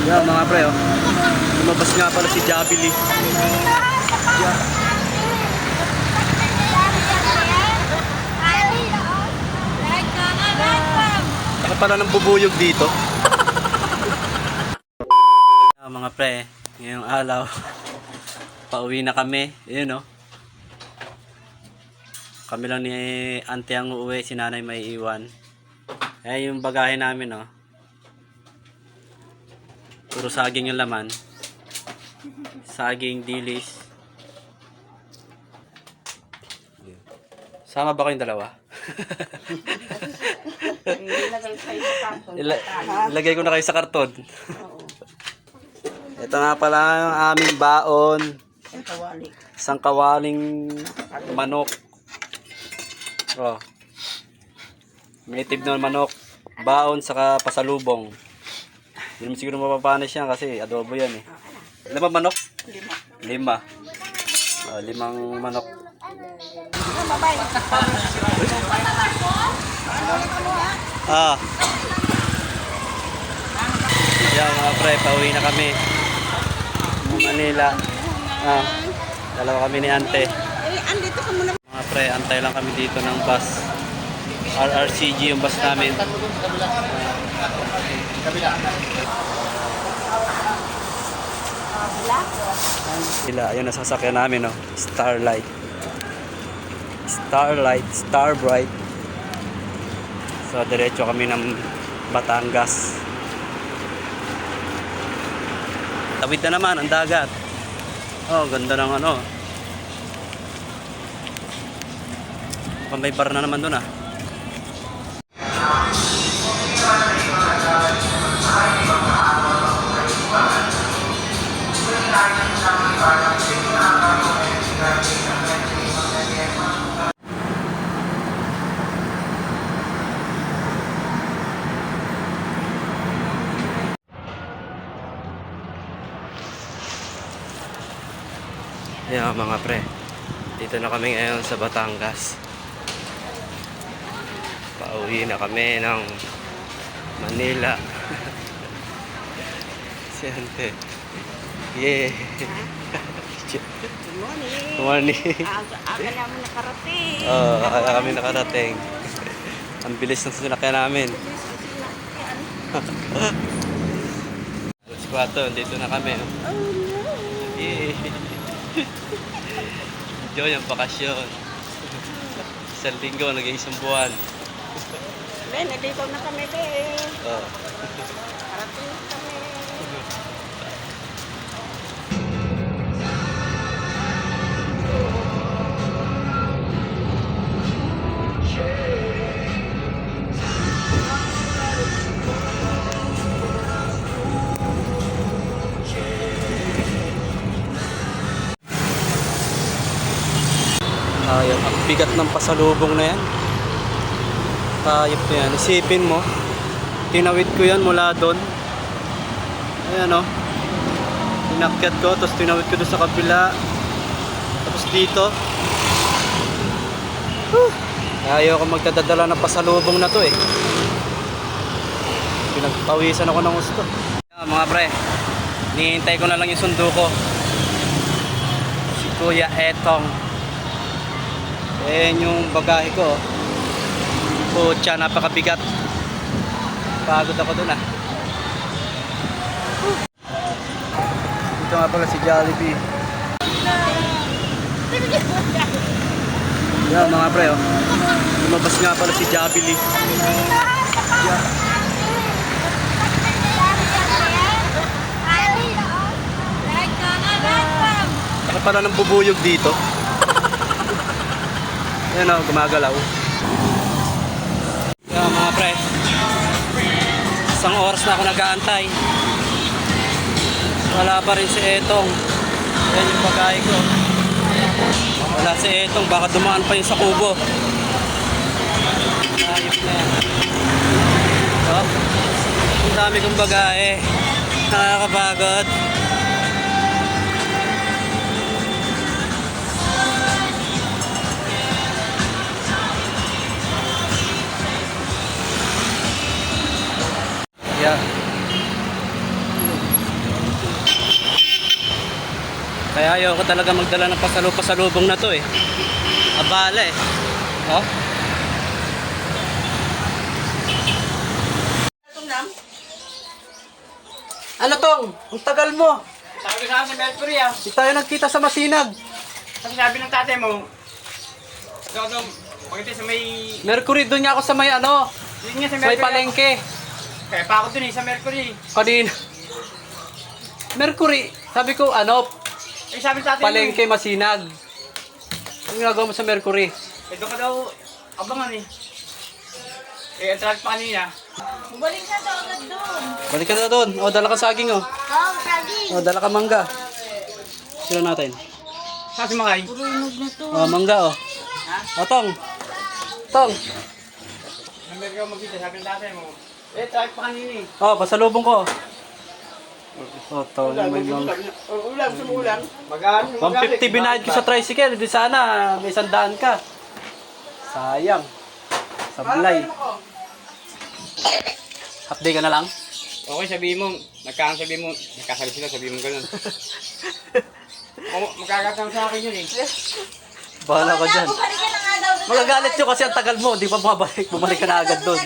Yan mga pre, oh. Lumabas nga pala si Jabili. Yan. Ano pala ng bubuyog dito? Yan mga pre, ngayong alaw. Pauwi na kami. Ayun, oh. Kami lang ni auntie ang uuwi, si nanay may iwan. Eh yung bagahe namin, oh. Puro saging yung laman. Saging, dilis. Sama ba kayong dalawa? Ilagay ko na kayo sa karton. Ito nga pala yung aming baon. Isang kawaling manok. Oh. Native na manok. Baon saka pasalubong. Hindi mo siguro mapapanis yan kasi adobo yan eh. Ilan ba manok? Lima. Limang manok. Yan mga pre, pauwi na kami. Manila. Dalawa kami ni ante. Mga pre, antay lang kami dito ng bus. RRCG yung bus namin. Ayun na sasakyan namin, no? Starlight. Starbright. So diretso kami ng Batangas. Tawid na naman ang dagat. Oh, ganda ng ano. May bar na naman doon, ah. Ayan mga pre, dito na kami ngayon sa Batangas. Pauwi na kami ng Manila. Siyente. Yeah. Good morning. Good morning. Aga namin nakarating. Aga kami nakarating. Ang bilis ng sinakyan namin. Alas 4, dito na kami. Oh no. Yeah. Enjoy ang bakasyon. Isang linggo, nag-iisang buwan. Ben, nandito na kami, Ben. Oh. Parating na kami. Ayun, ang bigat ng pasalubong na yan. Ayop na yan. Isipin mo, tinawid ko yan mula doon. Ayan, o. Inakyat ko, tapos tinawid ko doon sa kabila. Tapos dito. Ayaw ko magdadala ng pasalubong na to eh. Pinagpawisan ako ng gusto. Mga pre, nihintay ko na lang yung sundo ko. Si Kuya Etong. Ayan yung bagahe ko. Pucha, napakabigat. Pagod ako dun, ah. Ito nga pala si Jollibee. Yan mga pre, oh. Lumabas nga pala si Jabili. Yan. Ano pala ng bubuyog dito? Yan, oh, gumagalaw. Yan mga pre, isang oras na ako nag-aantay. Wala pa rin si Etong. Yan yung bagahe ko. Wala si Etong, baka dumaan pa yung sa kubo. Ayos na yan. Oh, ang dami kong bagahe. Nakakapagod. Yeah. Kaya ayoko talaga magdala ng pasalubong na to eh. Abala eh. Oh. Ano tong? Ang tagal mo. Sabi ko sa Mercury ah. Di tayo nagkita sa Masinag. Kasi sabi ng tatay mo, ito, pagkita sa may... Mercury, doon niya ako sa may ano, Yun nga sa sa may Mercury. palengke. Kaya pa ako dun eh, sa Mercury. Kanina. Mercury, sabi ko ano, Eh sabi ng tatay palengke, Masinag. Ang ginagawa mo sa Mercury? mo, eh doon ka daw abangan eh. Eh, ang traffic pa kanina. Bumalik na daw agad doon. Balik ka na doon. O, dala ka saging o. Oh, saging. O, dala ka mangga. Sila natin. Saan sumakay? Puro inog na to. O, mangga o. O, Tong. Tong. Sa Mercury ako magkita, sabi ng tatay mo. Eh, traffic pa kanina eh. O, pasalubong ko. O, Tong. May mangga. Ulam, gusto mo ulam? Mag-ano? 150 binayad ko sa tricycle. Di sana, may 100 ka. Sayang. Sablay. Half day ka na lang? Okay, sabihin mo, nagkakasabi sila, sabihin mo ganun. Magkakasama sa akin yun eh. Bahala ka dyan. Bumalik ka na nga daw doon. Magagalit nyo kasi ang tagal mo. Di pa bumabalik. Bumalik ka na agad doon.